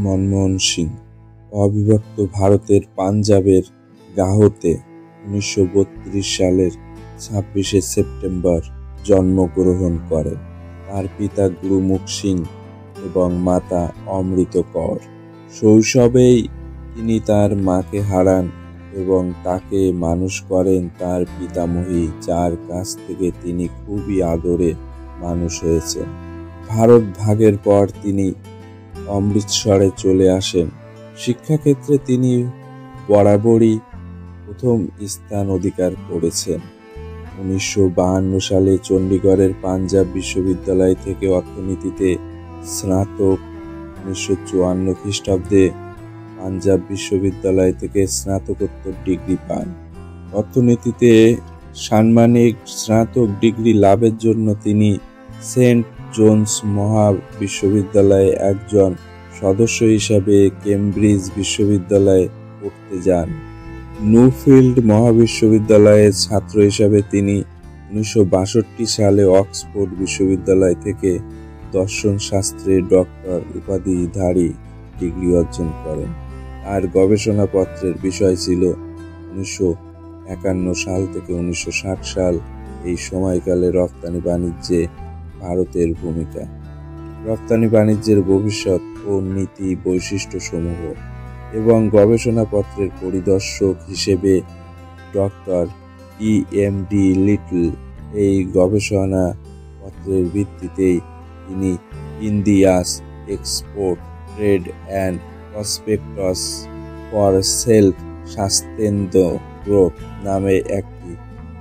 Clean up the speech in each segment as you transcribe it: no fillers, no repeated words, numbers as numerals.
মনমোহন সিং অবিভক্ত ভারতের পাঞ্জাবের গাহতে 1932 সালের 26শে সেপ্টেম্বর জন্মগ্রহণ করেন। তার পিতা গুরুমুখ সিং এবং মাতা অমৃত কৌর। শৈশবেই তিনি তার মাকে হারান এবং তাকে মানুষ করেন তার পিতামহী, যার কাছ থেকে তিনি খুবই আদরে মানুষ হয়েছেন। ভারত ভাগের পর তিনি অমৃতসরে চলে আসেন। শিক্ষাক্ষেত্রে তিনি বরাবরই প্রথম স্থান অধিকার করেছেন। 1952 সালে চণ্ডীগড়ের পাঞ্জাব বিশ্ববিদ্যালয় থেকে অর্থনীতিতে স্নাতক, 1954 খ্রিস্টাব্দে পাঞ্জাব বিশ্ববিদ্যালয় থেকে স্নাতকোত্তর ডিগ্রি পান। অর্থনীতিতে সাম্মানিক স্নাতক ডিগ্রি লাভের জন্য তিনি সেন্ট জোন্স মহা বিশ্ববিদ্যালয়ে একজন সদস্য হিসাবে কেমব্রিজ বিশ্ববিদ্যালয়ে পড়তে যান। নিউফিল্ড মহাবিশ্ববিদ্যালয়ের ছাত্র হিসাবে তিনি 1962 সালে অক্সফোর্ড বিশ্ববিদ্যালয় থেকে দর্শন শাস্ত্রে ডক্টর উপাধিধারী ডিগ্রি অর্জন করেন। তার গবেষণাপত্রের বিষয় ছিল 1951 সাল থেকে 1960 সাল এই সময়কালে রপ্তানি বাণিজ্যে ভারতের ভূমিকা, রপ্তানি বাণিজ্যের ভবিষ্যৎ ও নীতি বৈশিষ্ট্যসমূহ, এবং গবেষণাপত্রের পরিদর্শক হিসেবে ডক্টর E.M.D. লিটল এই গবেষণাপত্রের ভিত্তিতেই তিনি India's export trade and prospectus for self sustained growth নামে একটি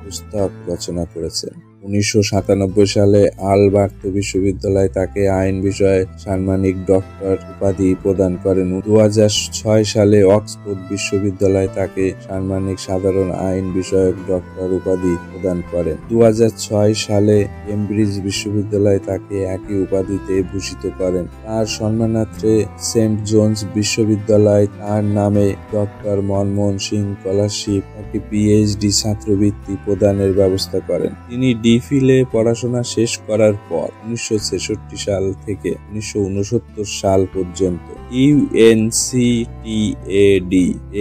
পুস্তক রচনা করেছেন। 1997 সালে আলবার্তো বিশ্ববিদ্যালয় তাকে আইন বিষয়ে সাম্মানিক ডক্টর উপাধি প্রদান করেন। 2006 সালে অক্সফোর্ড বিশ্ববিদ্যালয় তাকে সাম্মানিক সাধারণ আইন বিষয়ক ডক্টর উপাধি প্রদান করেন। 2006 সালে কেমব্রিজ বিশ্ববিদ্যালয় তাকে একই উপাধিতে ভূষিত করেন। তার সম্মানার্থে সেন্ট জোন্স বিশ্ববিদ্যালয় তার নামে ডক্টর মনমোহন সিং স্কলারশিপ, একটি PhD ছাত্রবৃত্তি প্রদানের ব্যবস্থা করেন। তিনি ডিফিলে পড়াশোনা শেষ করার পর 1966 সাল থেকে 1969 সাল পর্যন্ত UNCTAD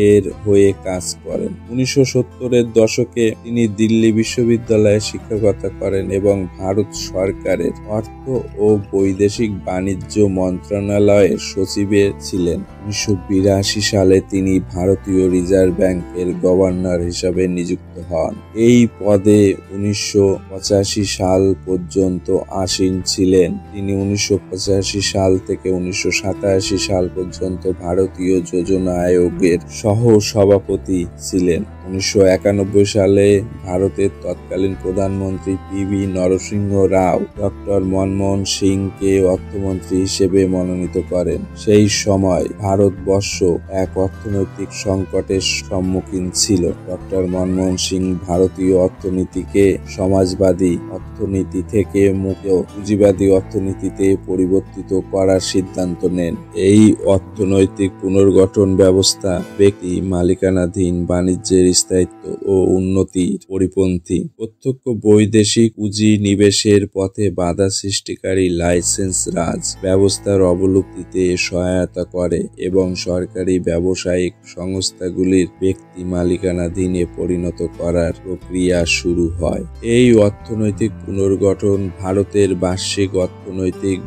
এর হয়ে কাজ করেন। 1970-এর দশকে তিনি দিল্লি বিশ্ববিদ্যালয়ে শিক্ষকতা করেন এবং ভারত সরকারের অর্থ ও বৈদেশিক বাণিজ্য মন্ত্রণালয়ের সচিবের ছিলেন। 1982 সালে তিনি ভারতীয় রিজার্ভ ব্যাংকের গভর্নর হিসাবে নিযুক্ত হন। এই পদে 1985 সাল পর্যন্ত আসীন ছিলেন। তিনি 1985 সাল থেকে 1987 সাল পর্যন্ত ভারতীয় যোজনা আয়োগের সহ-সভাপতি ছিলেন। 1991 সালে ভারতের তৎকালীন প্রধানমন্ত্রী PV নরসিংহ রাও ডক্টর মনমোহন সিংকে অর্থমন্ত্রী হিসেবে মনোনীত করেন। সেই সময় ভারতবর্ষ এক অর্থনৈতিক সংকটের সম্মুখীন ছিল। ডক্টর মনমোহন সিং ভারতীয় অর্থনীতিকে সমাজবাদী অর্থনীতি থেকে মুক্ত পুঁজিবাদী অর্থনীতিতে পরিবর্তিত করার সিদ্ধান্ত নেন। এই অর্থনৈতিক পুনর্গঠন ব্যবস্থা ব্যক্তি মালিকানাধীন বাণিজ্যের স্থায়িত্ব ও উন্নতির পরিপন্থী। প্রত্যক্ষ বৈদেশিক পুঁজি নিবেশের পথে বাধা সৃষ্টিকারী লাইসেন্স রাজ ব্যবস্থার অবলুপ্তিতে সহায়তা করে এবং সরকারি ব্যবসায়িক সংস্থাগুলির ব্যক্তি মালিকানাধীনে পরিণত করার প্রক্রিয়া শুরু হয়। এই অর্থনৈতিক পুনর্গঠন ভারতের বার্ষিক অর্থনৈতিক অর্থনৈতিক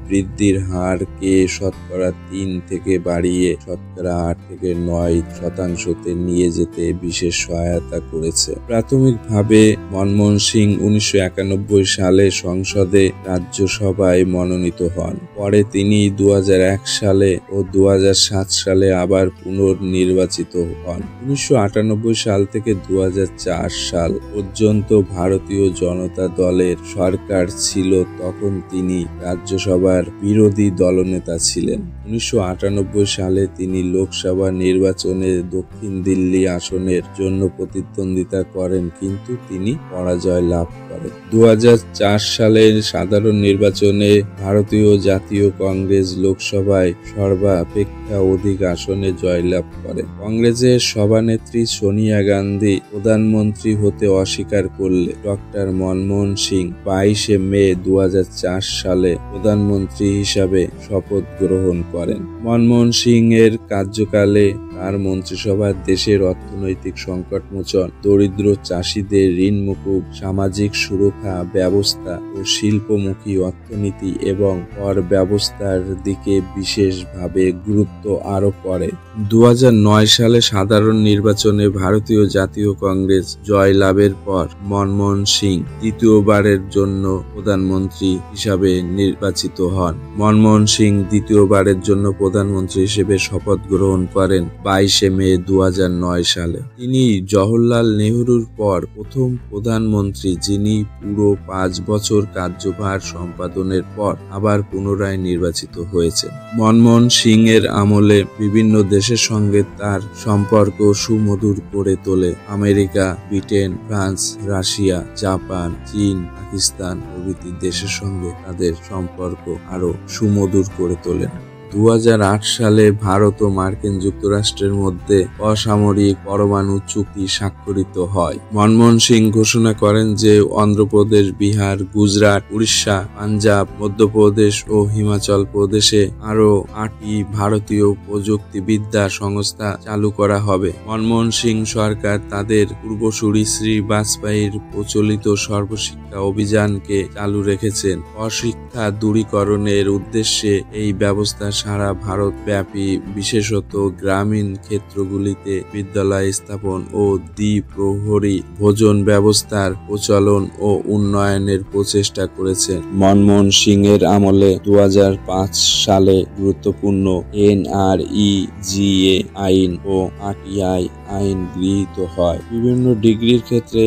বৃদ্ধির হারকে শতকরা 3 থেকে বাড়িয়ে শতকরা 8 থেকে 9% নিয়ে যেতে বিশেষ সহায়তা করেছে। প্রাথমিকভাবে মনমোহন সিং 1991 সালে সংসদে রাজ্যসভায় মনোনীত হন। পরে তিনি 2001 সালে ও 2007 সালে আবার পুনর্নির্বাচিত হন। 1998 সাল থেকে 2004 সাল পর্যন্ত ভারতীয় জনতা দলের সরকার ছিল, তখন তিনি রাজ্যসভার বিরোধী দলনেতা ছিলেন। 1998 সালে তিনি লোকসভা লোকসভা নির্বাচনে দক্ষিণ দিল্লি আসনের জন্য প্রতিদ্বন্দ্বিতা করেন, কিন্তু তিনি পরাজয় লাভ করেন। 2004 সালের সাধারণ নির্বাচনে ভারতীয় জাতীয় কংগ্রেস লোকসভায় সর্বাপেক্ষা অধিক আসনে জয়লাভ করে। কংগ্রেসের সভানেত্রী সোনিয়া গান্ধী প্রধানমন্ত্রী হতে অস্বীকার করলে ডক্টর মনমোহন সিং 22 মে 2004 সালে প্রধানমন্ত্রী হিসাবে শপথ গ্রহণ করেন। মনমোহন সিং এর কার্যকালে তার মন্ত্রিসভা দেশের অর্থনৈতিক সংকটমোচন, দরিদ্র চাষিদের ঋণ মুকুব, সামাজিক সুরক্ষা ব্যবস্থা ও শিল্পমুখী অর্থনীতি এবং কর ব্যবস্থার দিকে বিশেষভাবে গুরুত্ব আরোপ করে। 2009 সালে সাধারণ নির্বাচনে ভারতীয় জাতীয় কংগ্রেস জয়লাভের পর মনমোহন সিং দ্বিতীয়বারের জন্য প্রধানমন্ত্রী হিসাবে নির্বাচিত হন। মনমোহন সিং দ্বিতীয়বারের জন্য প্রধানমন্ত্রী হিসেবে শপথ গ্রহণ করেন 22 মে 2009 সালে। তিনি জওহরলাল নেহরুর পর প্রথম প্রধানমন্ত্রী যিনি পুরো 5 বছর কার্যভার সম্পাদনের পর আবার পুনরায় নির্বাচিত হয়েছেন। মনমোহন সিং এর আমলে বিভিন্ন দেশের সঙ্গে তার সম্পর্ক সুমধুর করে তোলে। America, Britain, France, Russia, Japan, চীন, পাকিস্তান প্রভৃতি দেশের সঙ্গে তাদের সম্পর্ক আরো সুমধুর করে তোলেন। 2008 সালে ভারত ও মার্কিন যুক্তরাষ্ট্রের মধ্যে অসামরিক পরমাণু চুক্তি স্বাক্ষরিত হয়। মনমোহন সিং ঘোষণা করেন যে অন্ধ্রপ্রদেশ, বিহার, গুজরাট, উড়িষ্যা, পাঞ্জাব, মধ্যপ্রদেশ ও হিমাচল প্রদেশে আরো 8টি ভারতীয় প্রযুক্তিবিদ্যা সংস্থা চালু করা হবে। মনমোহন সিং সরকার তাদের পূর্বসূরি শ্রী বাজপেয়ীর প্রচলিত সর্বশিক্ষা অভিযানকে চালু রেখেছেন। অশিক্ষা দূরীকরণের উদ্দেশ্যে এই ব্যবস্থা সারা ভারত ব্যাপী বিশেষত গ্রামীণ ক্ষেত্রগুলিতে বিদ্যালয় স্থাপন ও দ্বিপ্রহরী ভোজন ব্যবস্থার প্রচলন ও উন্নয়নের প্রচেষ্টা করেছেন। মনমোহন সিং এর আমলে 2005 সালে গুরুত্বপূর্ণ NREGA আইন ও RTI আইন গৃহীত হয়। বিভিন্ন ডিগ্রির ক্ষেত্রে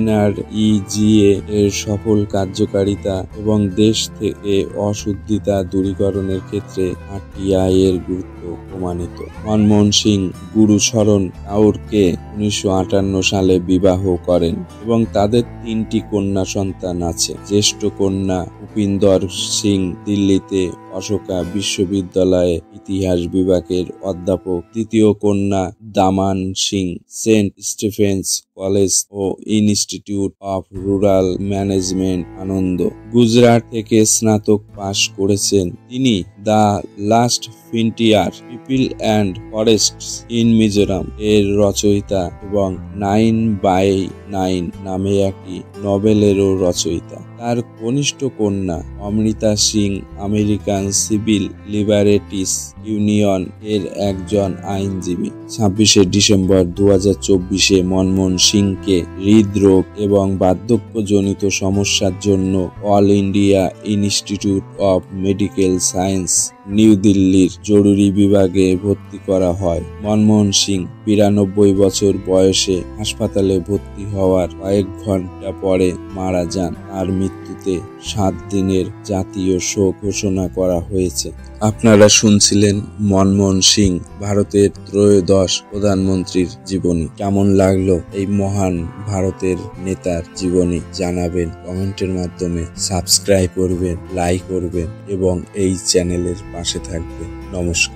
NREGA এর সফল কার্যকারিতা এবং দেশ থেকে অশুদ্ধিতা দূরীকরণের ক্ষেত্রে RTI এর গুরুত্ব প্রমাণিত। মনমোহন সিং গুরুচরণ কাউরকে 1958 সালে বিবাহ করেন এবং তাদের 3টি কন্যা সন্তান আছে। জ্যেষ্ঠ কন্যা ভূপিন্দর সিং দিল্লিতে অশোকা বিশ্ববিদ্যালয়ে ইতিহাস বিভাগের অধ্যাপক, দ্বিতীয় কন্যা Daman Singh Saint Stephen's college ও institute of rural management Anand, Gujarat থেকে স্নাতক পাশ করেছেন। তিনি the last frontier, people and forests in Mizoram এর রচয়িতা এবং 9/9 নামে একটি নভেলেরও রচয়িতা। তার কনিষ্ঠ কন্যা Amrita Singh American civil liberties union এর একজন আইনজীবী। 26 ডিসেম্বর 2024 মনমোহন সিংকে হৃদরোগ এবং বার্ধক্যজনিত সমস্যার জন্য all India institute of medical science new দিল্লির জরুরি বিভাগে ভর্তি করা হয়। মনমোহন সিং 92 বছর বয়সে হাসপাতালে ভর্তি হওয়ার কয়েক ঘন্টা পরে মারা যান। তার মৃত্যুতে 7 দিনের জাতীয় শোক ঘোষণা করা হয়েছে। আপনারা শুনছিলেন মনমোহন সিং, ভারতের ত্রয়োদশ প্রধানমন্ত্রীর জীবনী। কেমন লাগলো এই মহান ভারতের নেতার জীবনী জানাবেন কমেন্টের মাধ্যমে। সাবস্ক্রাইব করবেন, লাইক করবেন এবং এই চ্যানেলের পাশে থাকবেন। নমস্কার।